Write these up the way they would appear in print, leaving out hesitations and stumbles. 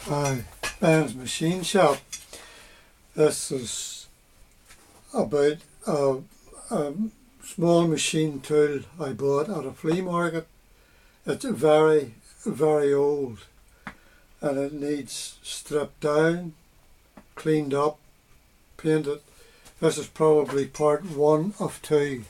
Hi, Ben's Machine Shop. This is about a small machine tool I bought at a flea market. It's very, very old and it needs stripped down, cleaned up, painted. This is probably part one of two,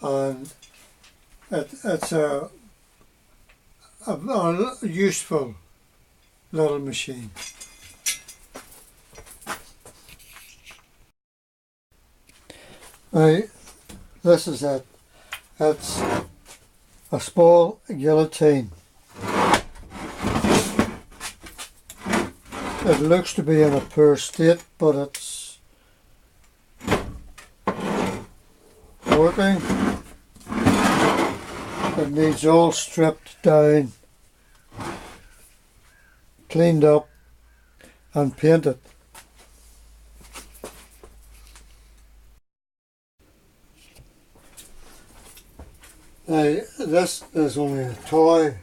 and it's a useful little machine. Right, this is it. It's a small guillotine. It looks to be in a poor state, but it's working. It needs all stripped down, cleaned up and painted. Now, this is only a toy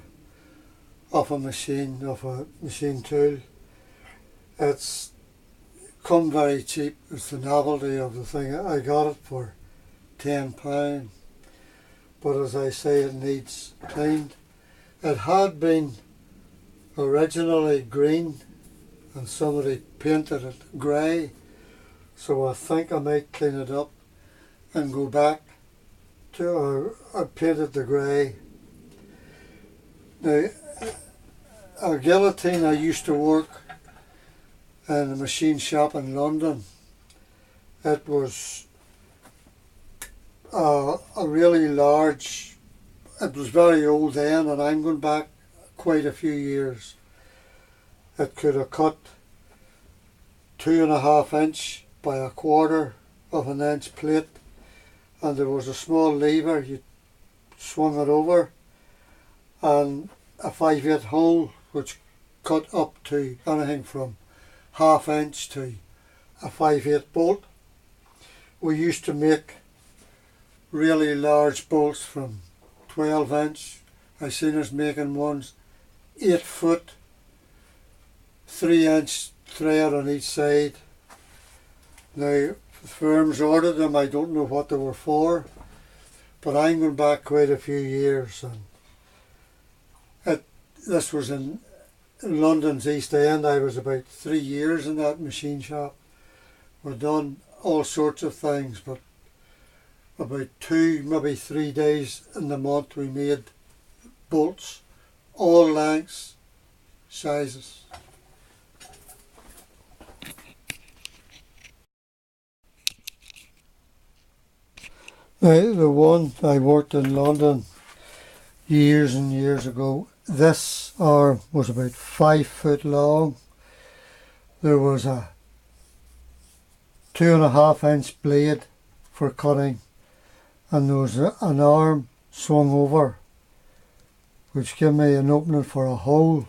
of a machine tool. It's come very cheap. It's the novelty of the thing. I got it for £10, but as I say, it needs cleaned. It had been originally green and somebody painted it grey, so I think I might clean it up and go back to I painted the grey. Now, a guillotine, I used to work in a machine shop in London. It was a really large, it was very old then, and I'm going back quite a few years. It could have cut 2.5 inch by 1/4 inch plate, and there was a small lever, you swung it over, and a 5/8 hole which cut up to anything from 1/2 inch to a 5/8 bolt. We used to make really large bolts from 12 inch. I seen us making ones 8 foot, 3 inch thread on each side. Now, firms ordered them, I don't know what they were for, but I'm going back quite a few years, and this was in London's East End. I was about 3 years in that machine shop. We've done all sorts of things, but about 2, maybe 3 days in the month we made bolts, all lengths, sizes. The one I worked in London years and years ago, this arm was about 5 foot long. There was a 2.5 inch blade for cutting, and there was an arm swung over which gave me an opening for a hole.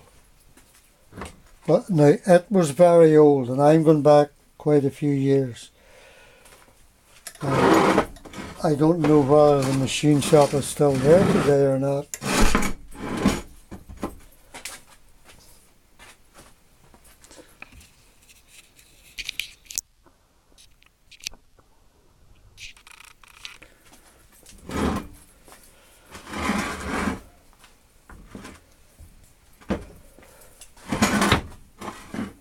But now, it was very old, and I'm going back quite a few years. I don't know whether the machine shop is still there today or not.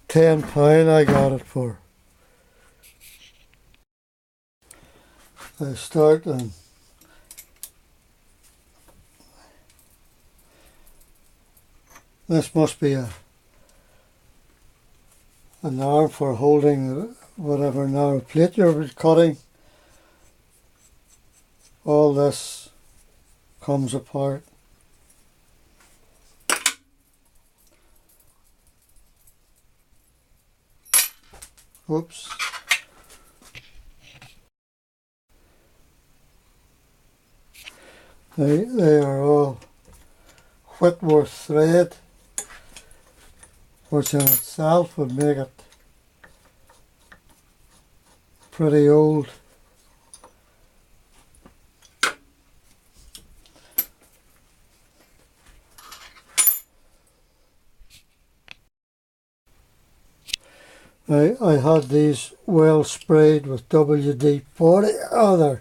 £10 I got it for. I start, and this must be an arm for holding whatever narrow plate you're cutting. All this comes apart. Whoops. They are all Whitworth thread, which in itself would make it pretty old. I had these well sprayed with WD-40. Oh,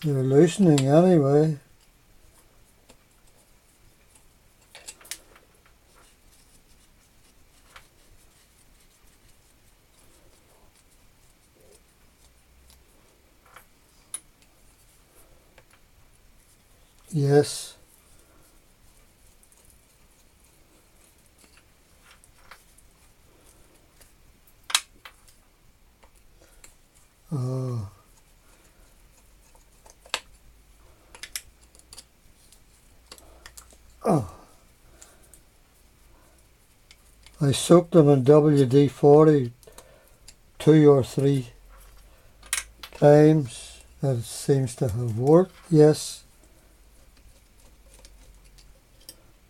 they're loosening anyway. Yes. Oh. Oh. I soaked them in WD-40 2 or 3 times. That seems to have worked. Yes.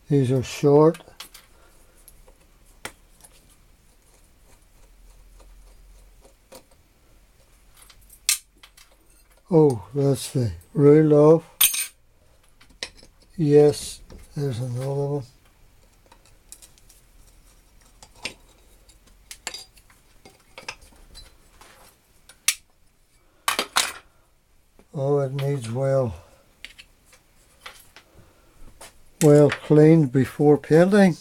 These are short. Oh, that's the rule off. Yes, there's another one. Oh, it needs well cleaned before painting.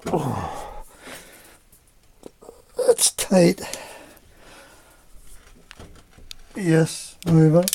Oh, it's tight. Yes, move it.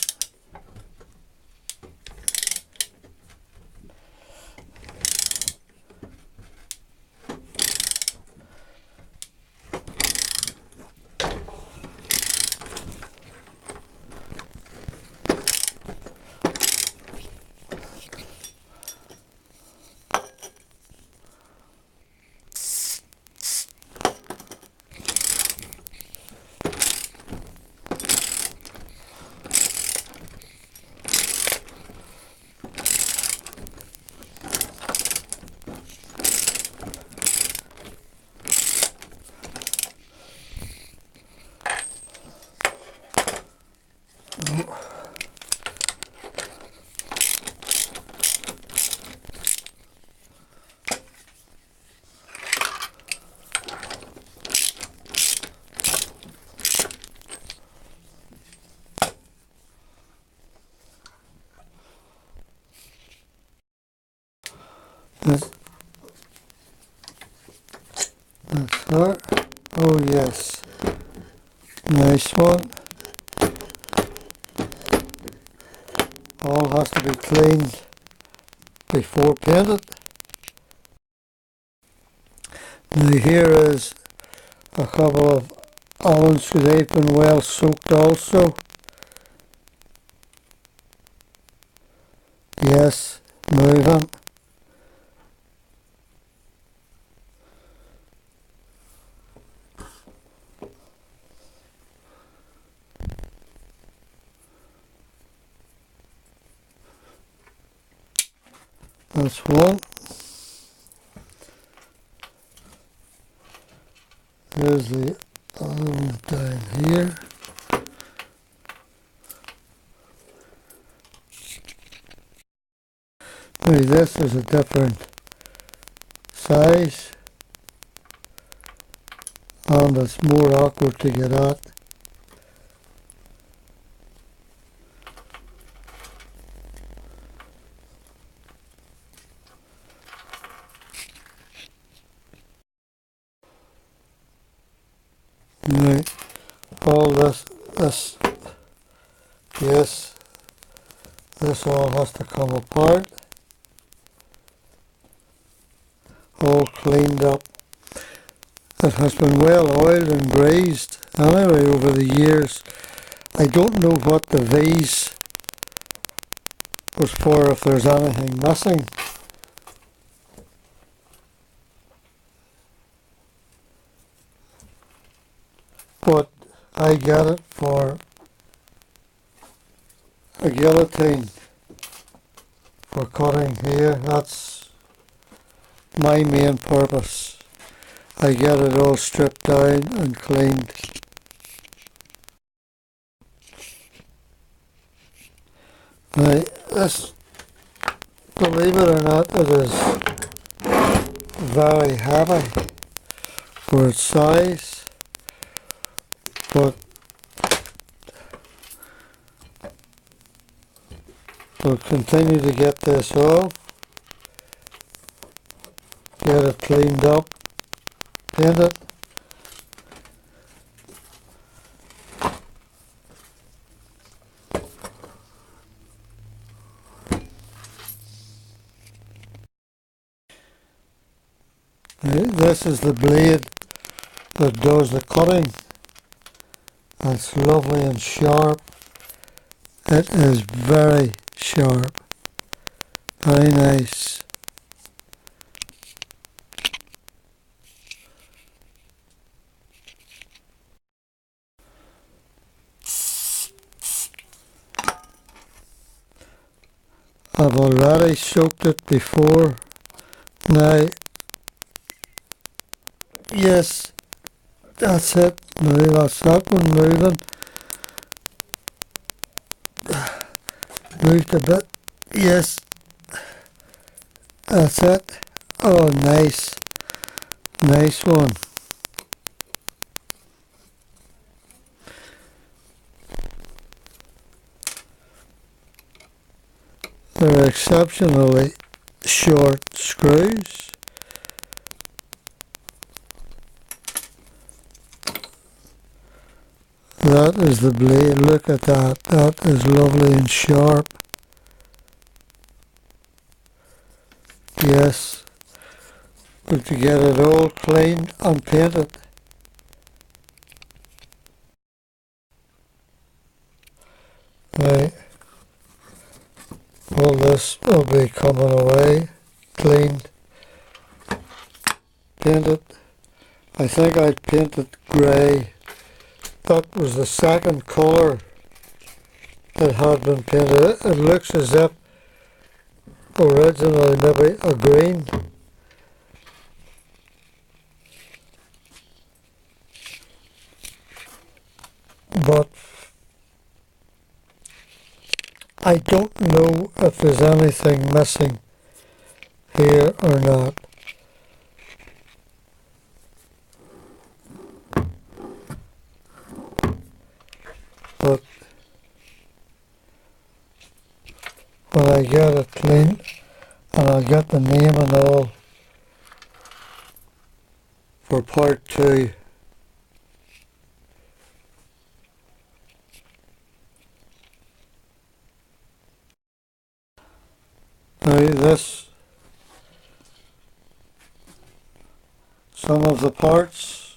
That's her. Oh yes, nice one. All has to be cleaned before painted. Now here is a couple of Allen screws. They've been well soaked also. Yes, moving. That's one. There's the other one down here. Now this is a different size and it's more awkward to get at. Now all this, yes, this all has to come apart, all cleaned up. It has been well oiled and grazed anyway over the years. I don't know what the V's was for, if there's anything missing. But I get it for a guillotine for cutting here. That's my main purpose. I get it all stripped down and cleaned. Now, this, believe it or not, it is very heavy for its size, but we'll continue to get this off, get it cleaned up, paint it. This is the blade that does the cutting. It's lovely and sharp. It is very sharp. Very nice. I've already soaked it before. Now, yes, that's it. Now that's that one moving. Moved a bit. Yes, that's it. Oh, nice. Nice one. They're exceptionally short screws. That is the blade. Look at that. That is lovely and sharp. Yes. But to get it all cleaned and painted. Right. All this will be coming away, cleaned, painted. I think I painted grey. That was the second colour that had been painted. It looks as if originally maybe a green. But I don't know if there's anything missing here or not. But when I get it clean and I'll get the name and all for part 2. Now this, some of the parts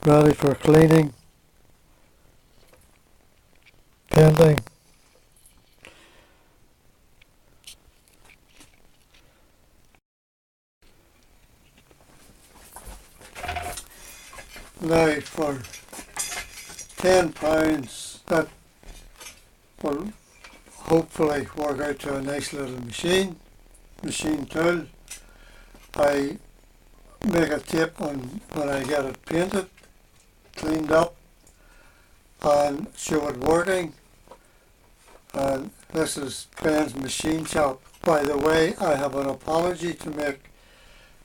ready for cleaning, painting. Now for £10 that will hopefully work out to a nice little machine tool. I make a tape on when I get it painted, cleaned up, and show it working. And this is Ben's machine shop. By the way, I have an apology to make.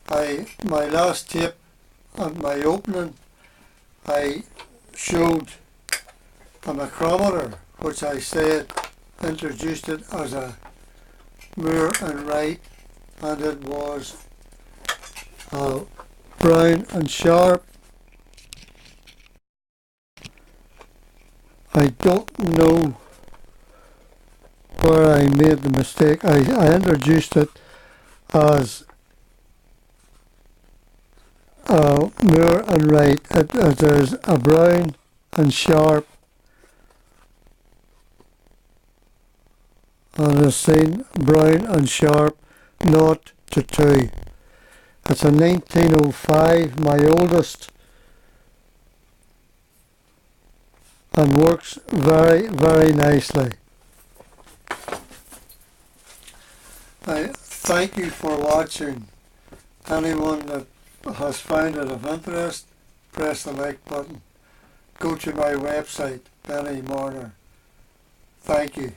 My last tape and my opening, I showed a micrometer, which I said introduced it as a Moore and Wright, and it was brown and sharp. I don't know where I made the mistake. I introduced it as Moore and Wright. There's a brown and sharp, and I've seen brown and sharp 0 to 2. It's a 1905, my oldest, and works very, very nicely. I thank you for watching. Anyone that has found it of interest, press the like button. go to my website, Benny Marner. Thank you.